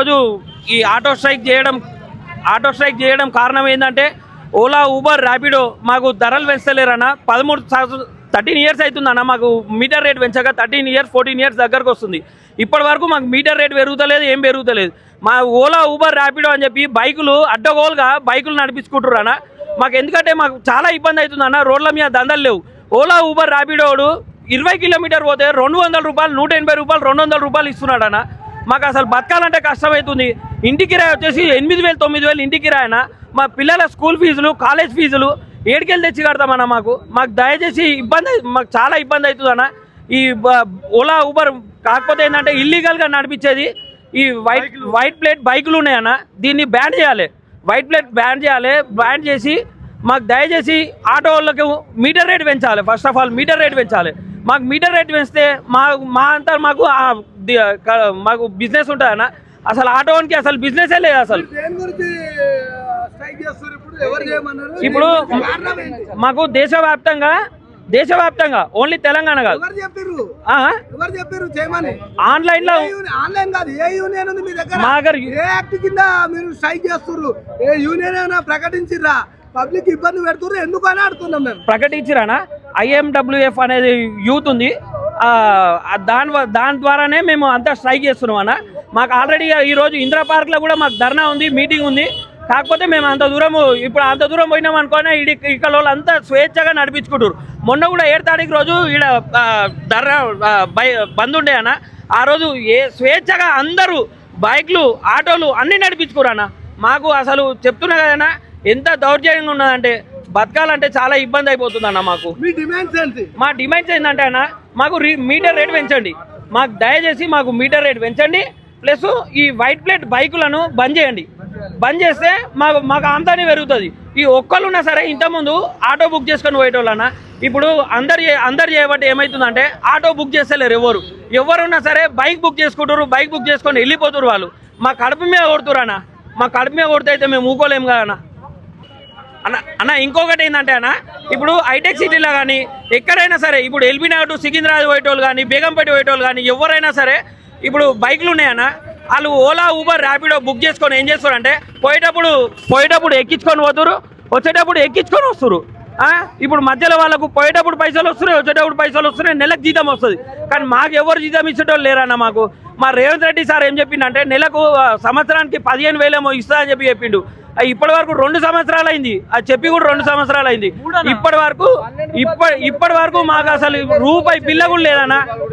ఈరోజు ఈ auto strike చేయడం కారణం ఏంటంటే ఓలా ఊబర్ ర్యాపిడో మాకు ధరలు పెంచలేరన్న 13 ఇయర్స్ అవుతుందన్న మాకు మీటర్ రేట్ పెంచక 13 ఇయర్స్ 14 ఇయర్స్ దగ్గరకు వస్తుంది. ఇప్పటి వరకు మాకు మీటర్ రేట్ పెరుగుతలేదు, ఏం పెరుగుతలేదు. మా ఓలా ఊబర్ ర్యాపిడో అని చెప్పి బైకులు అడ్డగోలుగా బైకులు నడిపించుకుంటారు అన్న. మాకు ఎందుకంటే మాకు చాలా ఇబ్బంది అవుతుందన్న, రోడ్ల మీద దందలు లేవు. ఓలా ఊబర్ ర్యాపిడోడు 20 కిలోమీటర్ పోతే 200 రూపాయలు 180 రూపాయలు 200 రూపాయలు ఇస్తున్నాడన్న. మాకు అసలు బతకాలంటే కష్టమవుతుంది. ఇంటి కిరాయి వచ్చేసి 8,000 9,000 ఇంటి కిరాయన. మా పిల్లల స్కూల్ ఫీజులు కాలేజ్ ఫీజులు ఏడుకెళ్ళి తెచ్చి కడతామన్న. మాకు దయచేసి మాకు చాలా ఇబ్బంది అవుతుందన్న. ఈ ఓలా ఊబర్ కాకపోతే ఏంటంటే ఇల్లీగల్గా నడిపించేది ఈ వైట్ ప్లేట్ బైకులు ఉన్నాయన్న. దీన్ని బ్యాన్ చేయాలి, వైట్ ప్లేట్ బ్యాన్ చేయాలి. బ్యాన్ చేసి మాకు దయచేసి ఆటో వాళ్ళకి మీటర్ రేట్ పెంచాలి. First of all meter rate పెంచాలి. మాకు మీటర్ రేట్ పెంచితే మాకు బిజినెస్ ఉంటుందన్న. అసలు ఆటోకి అసలు బిజినెసే లేదు. అసలు ఇప్పుడు మాకు దేశవ్యాప్తంగా ఓన్లీ తెలంగాణ కాదు, ఆన్లైన్ లో ప్రకటించిరా పబ్లిక్ ఇబ్బంది పెడుతున్నారు ఎందుకని అడుగుతున్నాం మేము. ప్రకటించిరానా? IMWF అనేది యూత్ ఉంది, దాని ద్వారానే మేము అంతా స్ట్రైక్ చేస్తున్నాం అన్న. మాకు ఆల్రెడీ ఈరోజు ఇందిరా పార్క్లో కూడా మాకు ధర్నా ఉంది, మీటింగ్ ఉంది. కాకపోతే మేము అంత దూరం పోయినాం అనుకోనే ఇక్కడ వాళ్ళు అంతా స్వేచ్ఛగా నడిపించుకుంటారు. మొన్న కూడా 7వ తారీఖు రోజు ఈడ ధర్నా బంద్ ఉండే అన్న. ఆ రోజు స్వేచ్ఛగా అందరూ బైక్లు ఆటోలు అన్నీ నడిపించుకోరు అన్న. మాకు అసలు చెప్తున్నా కదన్నా ఎంత దౌర్జన్యంగా ఉన్నదంటే బతకాలంటే చాలా ఇబ్బంది అయిపోతుంది అన్న. మా డిమాండ్స్ ఏంటంటే అన్న మాకు మీటర్ రేట్ పెంచండి. మాకు దయచేసి మాకు మీటర్ రేట్ పెంచండి. ప్లస్ ఈ వైట్ ప్లేట్ బైకులను బంద్ చేయండి. బంద్ చేస్తే మాకు ఆమ్దాని పెరుగుతుంది. ఈ ఒక్కళ్ళున్నా సరే ఇంతకుముందు ఆటో బుక్ చేసుకొని పోయేటోళ్ళన్న. ఇప్పుడు అందరు చేయబట్టి ఏమవుతుందంటే ఆటో బుక్ చేస్తలేరు. ఎవరున్నా సరే బైక్ బుక్ చేసుకుంటారు, బైక్ బుక్ చేసుకొని వెళ్ళిపోతారు వాళ్ళు. మా కడుపు మీద కొడుతురు అన్న. మా కడుపు మీద కొడితే అయితే మేము ఊకోలేము కదా అన్న. ఇంకొకటి ఏంటంటే అన్న, ఇప్పుడు హైటెక్ సిటీలో కానీ ఎక్కడైనా సరే ఇప్పుడు ఎల్బీ నగర్ టు సికింద్రాబాద్ పోయేటోళ్ళు కానీ బేగంపేట పోయేటోళ్ళు కానీ ఎవరైనా సరే ఇప్పుడు బైకులు ఉన్నాయన్న, వాళ్ళు ఓలా ఊబర్ ర్యాపిడో బుక్ చేసుకొని ఏం చేస్తారంటే పోయేటప్పుడు ఎక్కించుకొని పోతారు, వచ్చేటప్పుడు ఎక్కించుకొని వస్తారు. ఇప్పుడు మధ్యలో వాళ్ళకు పోయేటప్పుడు పైసలు వస్తున్నాయి, వచ్చేటప్పుడు పైసలు వస్తున్నాయి, నెలకు జీతం వస్తుంది. కానీ మాకు ఎవరు జీతం ఇచ్చేటోళ్ళు లేరన్న. మాకు మా రేవంత్ రెడ్డి సార్ ఏం చెప్పిండంటే నెలకు సంవత్సరానికి 15,000 ఏమో ఇస్తా అని చెప్పిండు. ఇప్పటి వరకు 2 సంవత్సరాలు అయింది, అది చెప్పి కూడా 2 సంవత్సరాలు అయింది. ఇప్పటి వరకు మాకు అసలు రూపాయి బిల్ల కూడా లేదన్న.